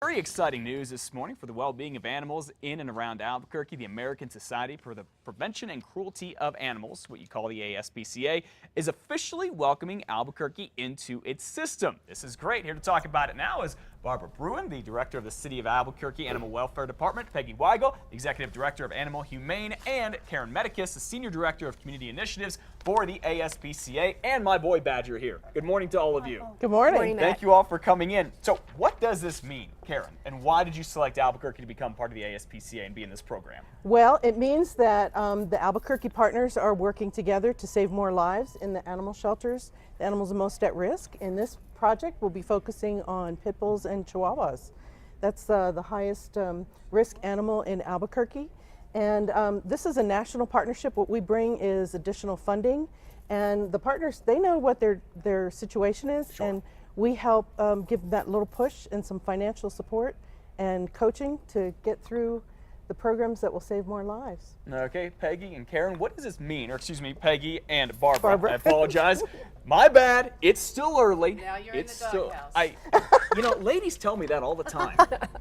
Very exciting news this morning for the well-being of animals in and around Albuquerque. The American Society for the Prevention and Cruelty of Animals, what you call the ASPCA, is officially welcoming Albuquerque into its system. This is great. Here to talk about it now is Barbara Bruin, the director of the City of Albuquerque Animal Welfare Department, Peggy Weigel, the executive director of Animal Humane, and Karen Medicus, the senior director of community initiatives for the ASPCA, and my boy Badger here. Good morning to all of you. Good morning. Good morning, Matt. Thank you all for coming in. So what does this mean, Karen, and why did you select Albuquerque to become part of the ASPCA and be in this program? Well, it means that the Albuquerque partners are working together to save more lives in the animal shelters, the animals most at risk. In this project, we'll be focusing on pit bulls and chihuahuas. That's the highest risk animal in Albuquerque. And this is a national partnership. What we bring is additional funding, and the partners, they know what their situation is, Sure. and we help give them that little push and some financial support and coaching to get through the programs that will save more lives. Okay, Peggy and Karen, what does this mean? Or excuse me, Peggy and Barbara. Barbara. I apologize. My bad. It's still early. Now you're it's in the still, doghouse. you know, ladies tell me that all the time.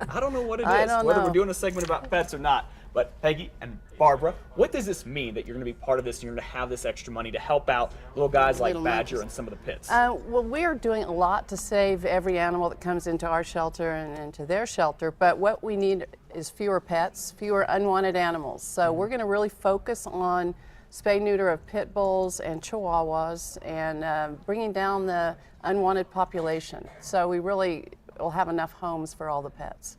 I don't know what it is, I don't whether know. we're doing a segment about pets or not. But Peggy and Barbara, what does this mean that you're going to be part of this and you're going to have this extra money to help out little guys like Little Badger monkeys. and some of the pits? Well, we're doing a lot to save every animal that comes into our shelter and into their shelter, but what we need is fewer pets, fewer unwanted animals. So we're going to really focus on spay neuter of pit bulls and chihuahuas and bringing down the unwanted population. So we really will have enough homes for all the pets.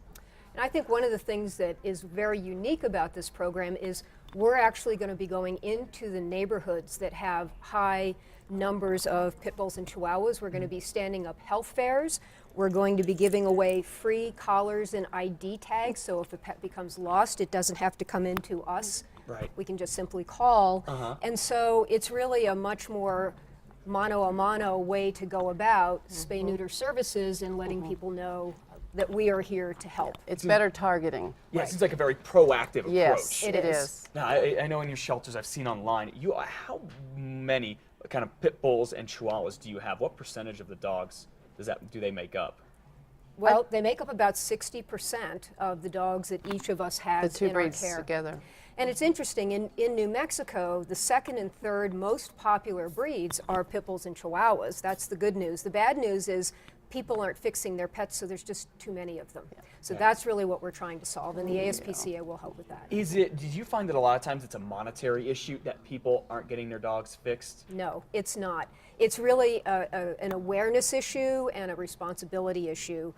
And I think one of the things that is very unique about this program is we're actually going to be going into the neighborhoods that have high numbers of pit bulls and chihuahuas. We're going to be standing up health fairs. We're going to be giving away free collars and ID tags, so if a pet becomes lost, it doesn't have to come into us. Right. We can just simply call. And so it's really a much more mano a mano way to go about spay-neuter services and letting people know that we are here to help. It's better targeting. Yeah, it seems like a very proactive approach. Yes, It it is. is. Now, I know in your shelters I've seen online, how many kind of pit bulls and chihuahuas do you have? What percentage of the dogs do they make up? Well, they make up about 60% of the dogs that each of us The has two in our breeds care. together. And it's interesting, in New Mexico, the second and third most popular breeds are pit bulls and chihuahuas. That's the good news. The bad news is people aren't fixing their pets, so there's just too many of them. So that's really what we're trying to solve, and the ASPCA will help with that. Did you find that a lot of times it's a monetary issue that people aren't getting their dogs fixed? No, it's not. It's really an awareness issue and a responsibility issue.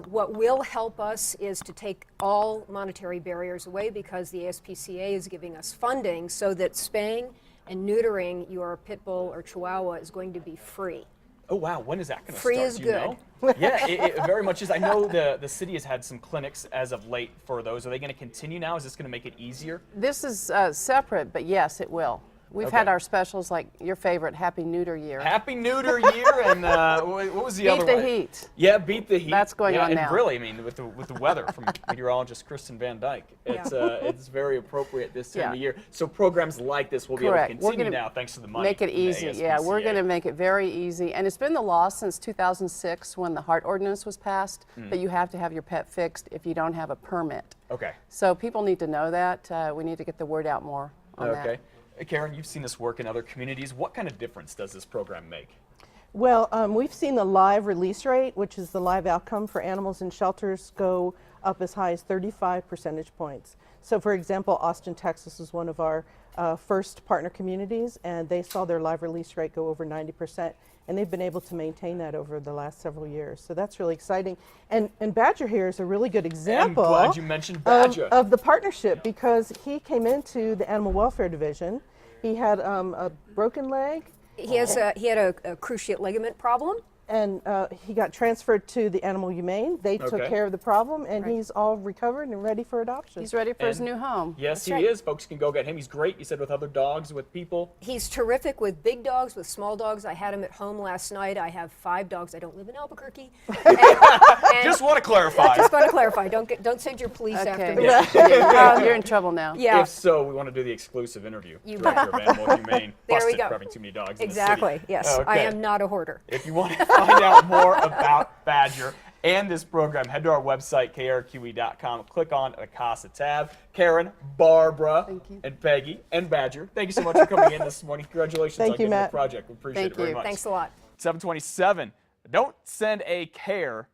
What will help us is to take all monetary barriers away, because the ASPCA is giving us funding so that spaying and neutering your pit bull or chihuahua is going to be free. Oh wow, when is that going to start? Free is Do you know? Yeah, it very much is. I know the city has had some clinics as of late for those. Are they going to continue now? Is this going to make it easier? This is separate, but yes, it will. We've had our specials like your favorite, Happy Neuter Year. Happy Neuter Year, and what was the other Beat one? the heat. Yeah, beat the heat. That's going on and now. Really, I mean, with the weather from meteorologist Kristen Van Dyke, it's very appropriate this time of year. So programs like this will be able to Correct. We're continue gonna now thanks to the money. Make it from the easy. Yeah, we're ASPCA. going to make it very easy. And it's been the law since 2006 when the heart ordinance was passed that you have to have your pet fixed if you don't have a permit. Okay. So people need to know that. We need to get the word out more on that. Okay. Karen, you've seen this work in other communities. What kind of difference does this program make? Well, we've seen the live release rate, which is the live outcome for animals in shelters, go up as high as 35 percentage points. So for example, Austin, Texas was one of our first partner communities, and they saw their live release rate go over 90%, and they've been able to maintain that over the last several years. So that's really exciting. And Badger here is a really good example I'm glad you mentioned Badger. of the partnership, because he came into the animal welfare division. He had a broken leg. He had a cruciate ligament problem. And he got transferred to the Animal Humane. They took Okay. care of the problem, and he's all recovered and ready for adoption. He's ready for his And- new home. Yes, he right. is. Folks can go get him. He's great. You said with other dogs, with people. He's terrific with big dogs, with small dogs. I had him at home last night. I have 5 dogs. I don't live in Albuquerque. And Just want to clarify. just want to clarify. Don't send your police after me. You're in trouble now. Yeah. If so, we want to do the exclusive interview. You Director of Animal Humane. There we Busted go. for having too many dogs Exactly. in the city. Yes. I Okay. am not a hoarder. If you want to find out more about Badger and this program, head to our website, krqe.com, click on the CASA tab. Karen, Barbara, and Peggy, and Badger, thank you so much for coming in this morning. Congratulations on getting the project. We appreciate it very much. Thanks a lot. 727. Don't send a care